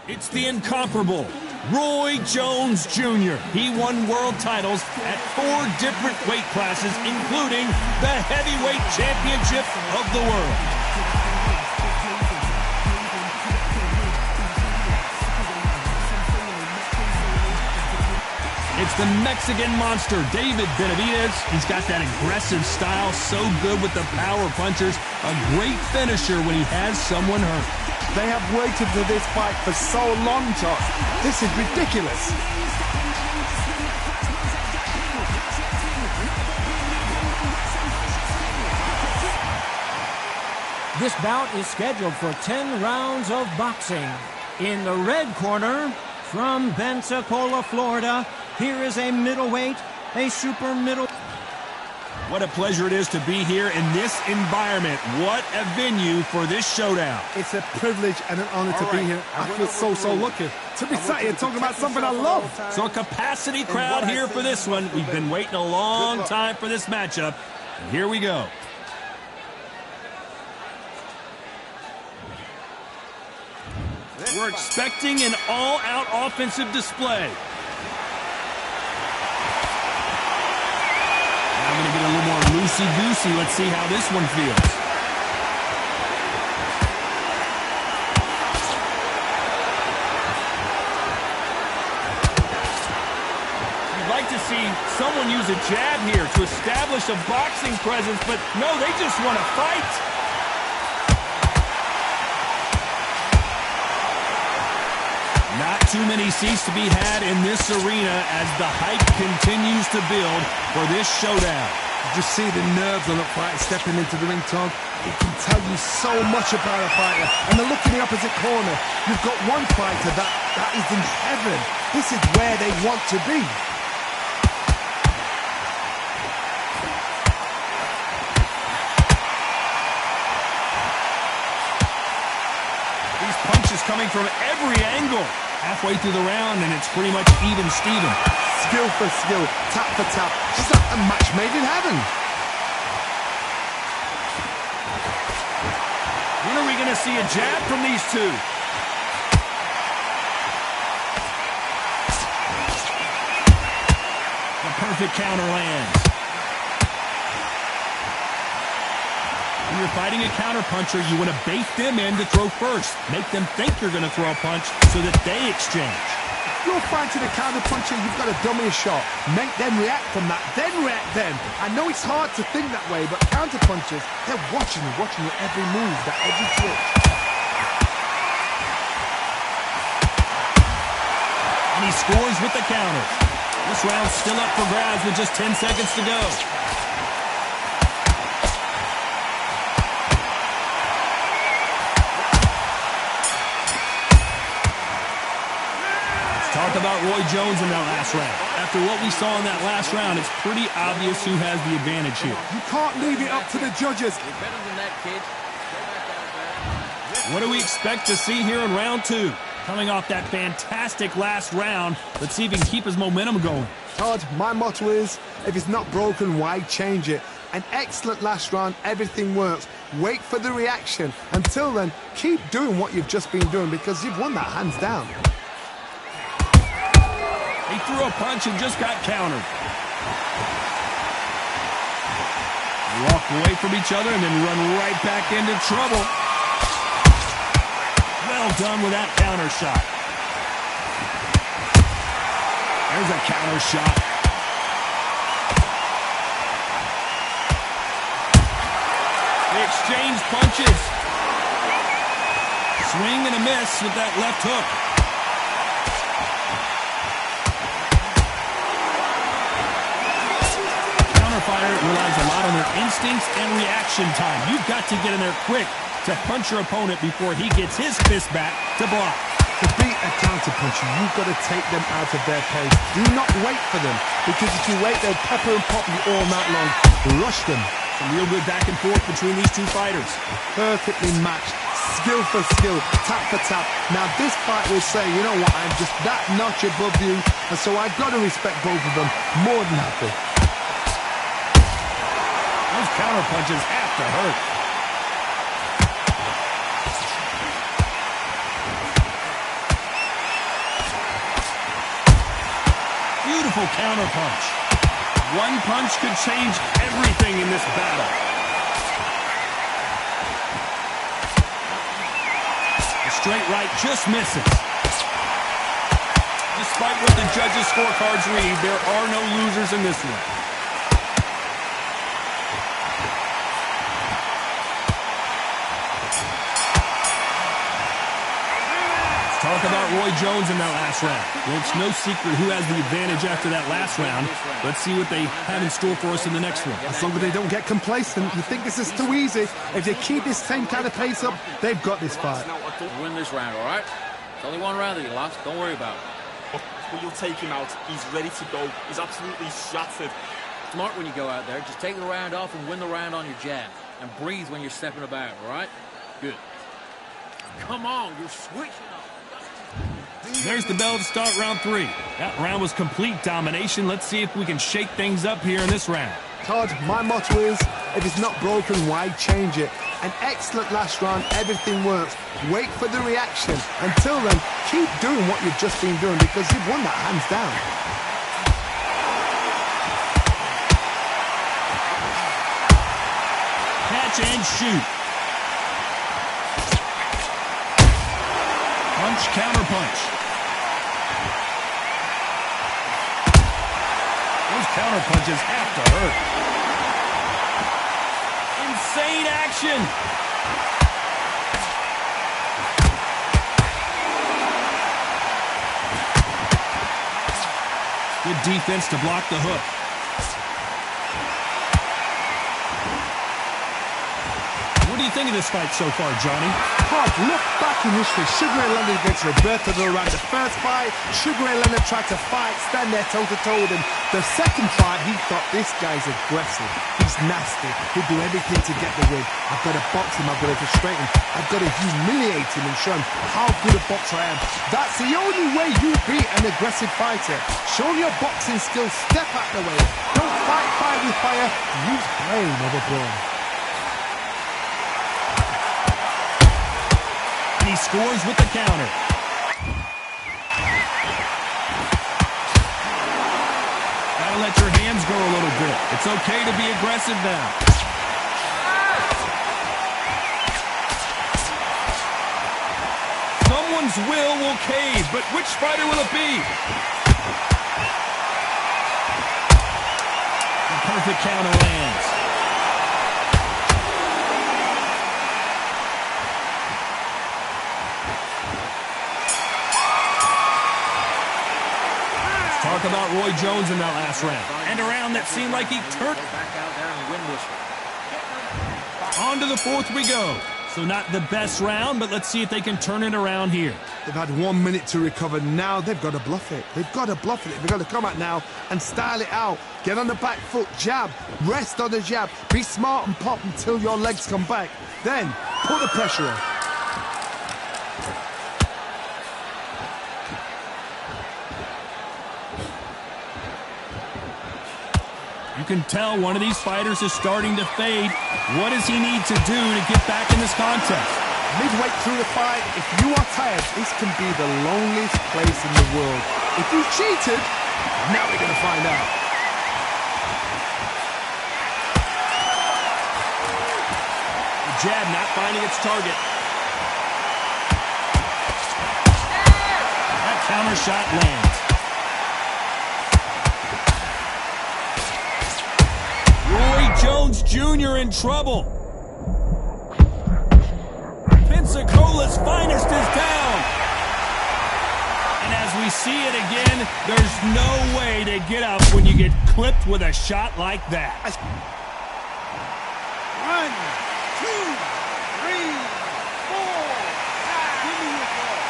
It's the incomparable Roy Jones Jr. He won world titles at 4 different weight classes, including the heavyweight championship of the world. It's the Mexican monster, David Benavidez. He's got that aggressive style, so good with the power punchers. A great finisher when he has someone hurt. They have waited for this fight for so long, Josh. This is ridiculous. This bout is scheduled for 10 rounds of boxing. In the red corner, from Pensacola, Florida, here is a middleweight, a super middle. What a pleasure it is to be here in this environment. What a venue for this showdown. It's a privilege and an honor to be here. I feel so lucky to be sat here talking about something I love. So a capacity crowd here for this one. We've been waiting a long time for this matchup. And here we go. We're expecting an all-out offensive display. I'm going to get a little more loosey-goosey. Let's see how this one feels. You'd like to see someone use a jab here to establish a boxing presence, but no, they just want to fight. Not too many seats to be had in this arena as the hype continues to build for this showdown. You just see the nerves on the fight stepping into the ring, Tom. It can tell you so much about a fighter. And then look in the opposite corner. You've got one fighter that is in heaven. This is where they want to be. These punches coming from every angle. Halfway through the round, and it's pretty much even Steven. Skill for skill, tap for tap. Just like a match made in heaven. When are we going to see a jab from these two? The perfect counter lands. When you're fighting a counterpuncher, you want to bait them in to throw first. Make them think you're going to throw a punch so that they exchange. If you're fighting a counterpuncher, you've got to dummy a shot. Make them react from that, then react then. I know it's hard to think that way, but counterpunchers, they're watching your every move, that every twitch. And he scores with the counter. This round's still up for grabs with just 10 seconds to go. Talk about Roy Jones in that last round. After what we saw in that last round, it's pretty obvious who has the advantage here. You can't leave it up to the judges. What do we expect to see here in round 2? Coming off that fantastic last round, let's see if he can keep his momentum going. Todd, my motto is, if it's not broken, why change it? An excellent last round, everything works. Wait for the reaction. Until then, keep doing what you've just been doing because you've won that hands down. He threw a punch and just got countered. They walk away from each other and then run right back into trouble. Well done with that counter shot. There's a counter shot. They exchange punches. Swing and a miss with that left hook. Fighter relies a lot on their instincts and reaction time. You've got to get in there quick to punch your opponent before he gets his fist back to block. To beat a counterpuncher, you've got to take them out of their pace. Do not wait for them, because if you wait, they'll pepper and pop you all night long. Rush them. Some real good back and forth between these two fighters. Perfectly matched. Skill for skill, tap for tap. Now this fight will say, you know what, I'm just that notch above you, and so I've got to respect both of them more than happy. Those counter punches have to hurt. Powerful counterpunch. One punch could change everything in this battle. The straight right just misses. Despite what the judges' scorecards read, there are no losers in this one. Talk about Roy Jones in that last round. Well, it's no secret who has the advantage after that last round. Let's see what they have in store for us in the next one. As long as they don't get complacent, you think this is too easy. If they keep this same kind of pace up, they've got this fight. Win this round, all right? It's only one round that you lost. Don't worry about it. Well, you'll take him out. He's ready to go. He's absolutely shattered. Smart when you go out there. Just take the round off and win the round on your jab. And breathe when you're stepping about, all right? Good. Come on, you're switching up. There's the bell to start round 3. That round was complete domination. Let's see if we can shake things up here in this round. Todd, my motto is, if it's not broken, why change it? An excellent last round, everything works. Wait for the reaction. Until then, keep doing what you've just been doing because you've won that hands down. Catch and shoot. Punch, counter punch. Those counter punches have to hurt. Insane action. Good defense to block the hook. What do you think of this fight so far, Johnny? Todd, look back in history. Sugar Ray Leonard against Roberto Duran. The first fight, Sugar Ray Leonard tried to fight, stand there toe-to-toe with him. The second fight, he thought, this guy's aggressive. He's nasty. He'll do everything to get the win. I've got to box him. I've got to frustrate him. I've got to humiliate him and show him how good a boxer I am. That's the only way you beat an aggressive fighter. Show your boxing skills. Step out the way. Don't fight fire with fire. Use brain over brawn. He scores with the counter. Gotta let your hands go a little bit. It's okay to be aggressive now. Someone's will cave, but which fighter will it be? The perfect counter lands. Talk about Roy Jones in that last round. And a round that seemed like he turned. Back out there and win this one. On to the 4th we go. So not the best round, but let's see if they can turn it around here. They've had 1 minute to recover. Now they've got to bluff it. They've got to bluff it. They've got to come out now and style it out. Get on the back foot, jab, rest on the jab. Be smart and pop until your legs come back. Then put the pressure on. You can tell one of these fighters is starting to fade. What does he need to do to get back in this contest? Midway through the fight, if you are tired, this can be the loneliest place in the world. If you cheated, now we're going to find out. The jab not finding its target. That counter shot lands. Roy Jones Jr. in trouble. Pensacola's finest is down. And as we see it again, there's no way to get up when you get clipped with a shot like that. 1, 2, 3, 4. Give me your ball.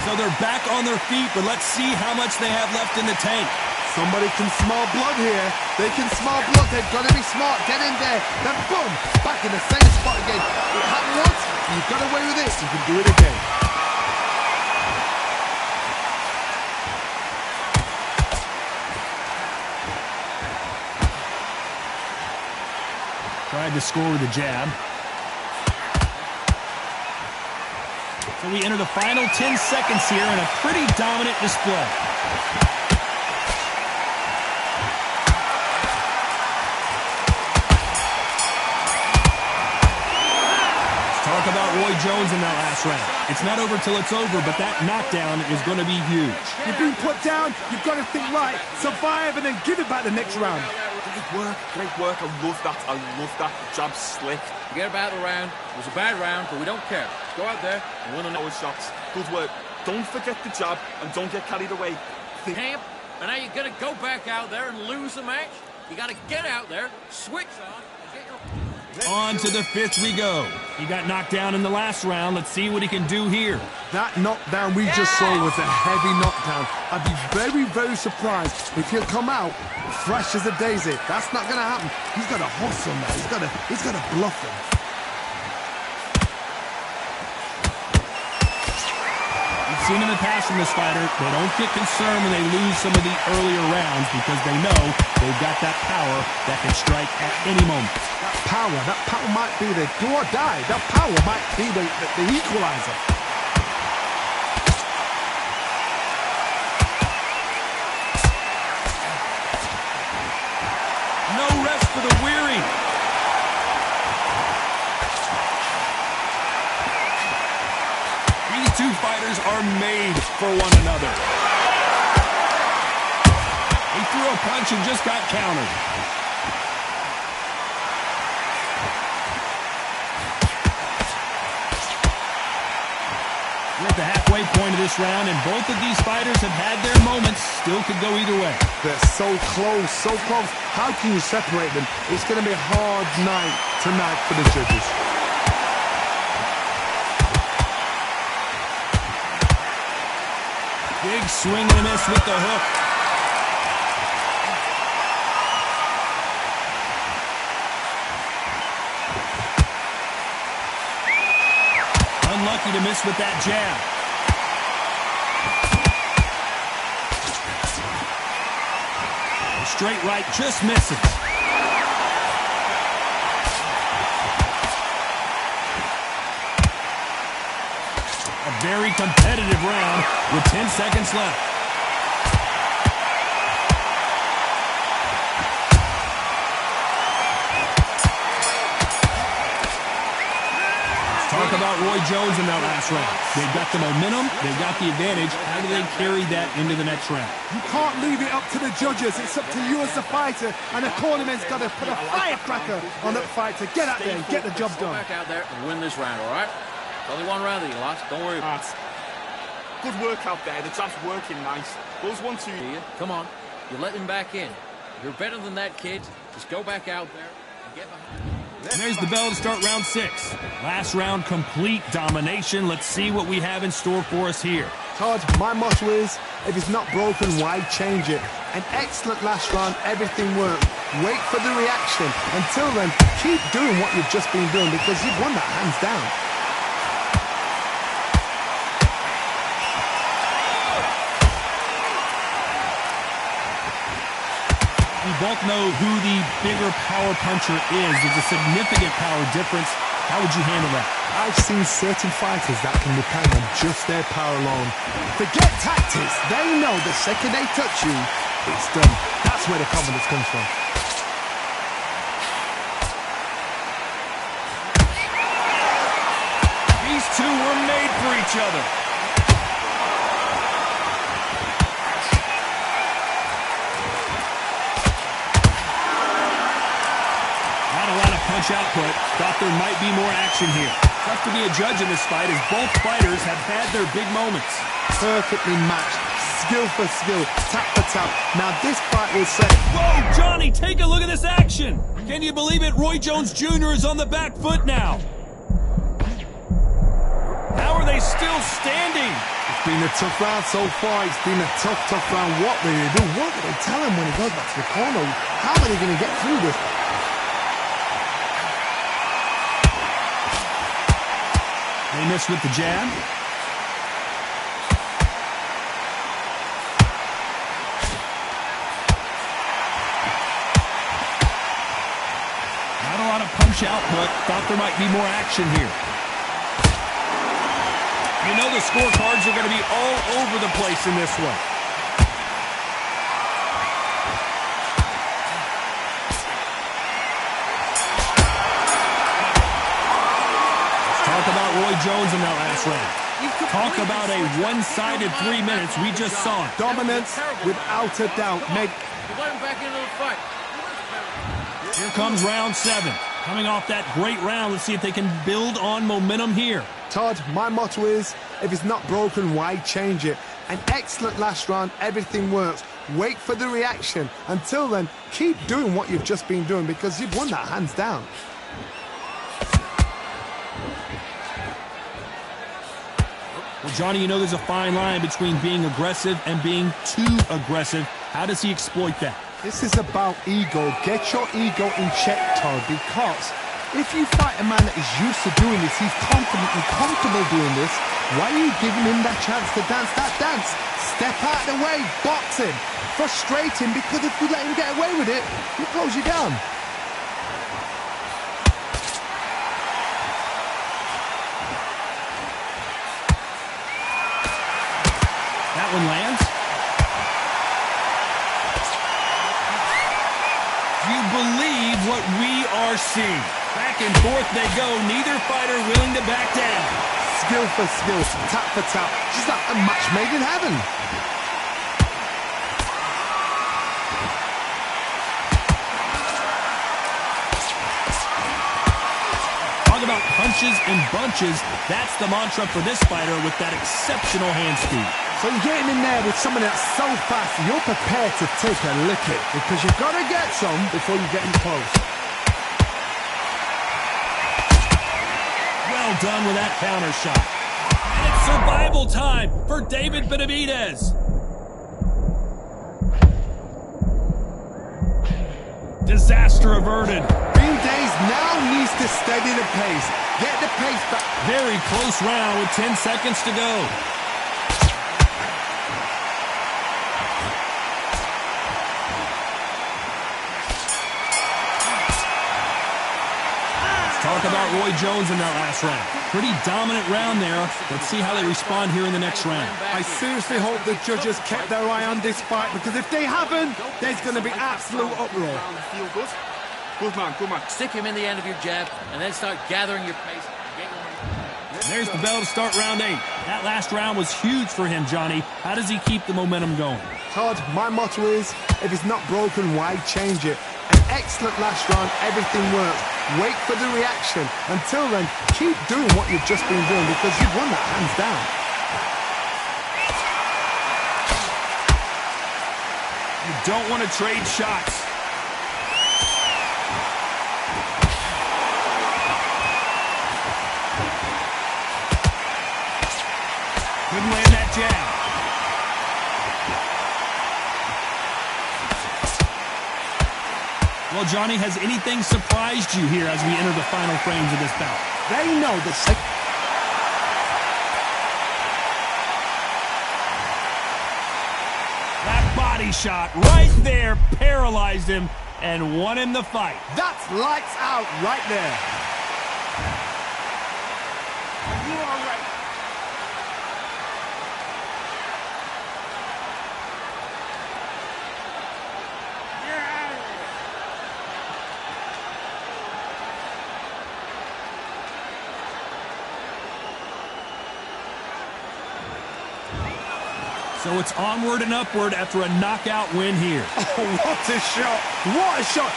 So they're back on their feet, but let's see how much they have left in the tank. Somebody can smell blood here. They can smell blood. They've got to be smart. Get in there. Then boom, back in the same spot again. It happened once. You got away with this. You can do it again. Tried to score with a jab. So we enter the final 10 seconds here in a pretty dominant display. Talk about Roy Jones in that last round. It's not over till it's over, but that knockdown is going to be huge. You've been put down, you've got to think right, survive and then give it back the next round. Great work. I love that. I love that. The jab slick. Forget about the round. It was a bad round, but we don't care. Just go out there and win Power shots. Good work. Don't forget the jab and don't get carried away. camp. And now you're going to go back out there and lose the match. You got to get out there, switch on, and get your... On to the fifth we go. He got knocked down in the last round. Let's see what he can do here. That knockdown we just saw was a heavy knockdown. I'd be very, very surprised if he'll come out fresh as a daisy. That's not going to happen. He's got to hustle now. He's got to bluff him. We've seen in the past from this fighter, they don't get concerned when they lose some of the earlier rounds because they know they've got that power that can strike at any moment. That power might be the do or die. That power might be the equalizer. No rest for the weary. These two fighters are made for one another. He threw a punch and just got countered. We're at the halfway point of this round, and both of these fighters have had their moments. Still could go either way. They're so close, so close. How can you separate them? It's going to be a hard night tonight for the judges. Big swing and a miss with the hook. Unlucky to miss with that jab. Straight right just misses. A very competitive round with 10 seconds left. Talk about Roy Jones in that last round. They've got the momentum, they've got the advantage. How do they carry that into the next round? You can't leave it up to the judges. It's up to you as the fighter, and the tournament's got to put a firecracker on that fight to get out there and get the job Go done. back out there and win this round, all right? Only one round that you lost. Don't worry about it. Good work out there. The jab's working nice. Those 1-2. Come on. You let him back in. You're better than that, kid. Just go back out there and get behind. And there's the bell to start round 6. Last round, complete domination. Let's see what we have in store for us here. Todd, my motto is, if it's not broken, why change it? An excellent last round, everything worked. Wait for the reaction. Until then, keep doing what you've just been doing because you've won that hands down. We both know who the bigger power puncher is. There's a significant power difference. How would you handle that? I've seen certain fighters that can depend on just their power alone. Forget tactics. They know the second they touch you, it's done. That's where the confidence comes from. These two were made for each other. Punch output. Thought there might be more action here. Tough to be a judge in this fight as both fighters have had their big moments. Perfectly matched. Skill for skill. Tap for tap. Now this fight will say... Whoa, Johnny, take a look at this action. Can you believe it? Roy Jones Jr. is on the back foot now. How are they still standing? It's been a tough round so far. It's been a tough round. What will they do? What will they tell him when he goes back to the corner? How are they going to get through this? They missed with the jab. Not a lot of punch output. Thought there might be more action here. You know the scorecards are going to be all over the place in this one. Let's talk about Roy Jones in that last round. Talk about a one-sided 3 minutes. We just saw it. Dominance, without a doubt. You let him back into the fight. Here comes round 7. Coming off that great round, let's see if they can build on momentum here. Todd, my motto is, if it's not broken, why change it? An excellent last round, everything works. Wait for the reaction. Until then, keep doing what you've just been doing because you've won that hands down. Well, Johnny, you know there's a fine line between being aggressive and being too aggressive. How does he exploit that? This is about ego. Get your ego in check, Todd, because if you fight a man that is used to doing this, he's confident and comfortable doing this, why are you giving him that chance to dance that dance? Step out of the way, box him, frustrate him, because if you let him get away with it, he'll close you down. That one lands. Do you believe what we are seeing? Back and forth they go, neither fighter willing to back down. Skill for skill, tap for tap, just like a match made in heaven. Talk about punches and bunches. That's the mantra for this fighter with that exceptional hand speed. So you're getting in there with someone that's so fast, you're prepared to take a licking because you've got to get some before you get in close. Well done with that counter shot. And it's survival time for David Benavidez. Disaster averted. Green Days now needs to steady the pace. Get the pace back. Very close round with 10 seconds to go. Talk about Roy Jones in that last round. Pretty dominant round there. Let's see how they respond here in the next round. I seriously hope the judges kept their eye on this fight because if they haven't, there's going to be absolute uproar. Feel good? Good man, good man. Stick him in the end of your jab and then start gathering your pace. There's the bell to start round 8. That last round was huge for him, Johnny. How does he keep the momentum going? Todd, my motto is, if it's not broken, why change it? An excellent last round, everything works. Wait for the reaction. Until then, keep doing what you've just been doing because you've won that hands down. You don't want to trade shots. Couldn't land that jab. Well, Johnny, has anything surprised you here as we enter the final frames of this bout? They know the That body shot right there paralyzed him and won him the fight. That's lights out right there. You are right. So it's onward and upward after a knockout win here. Oh, what a shot. What a shot.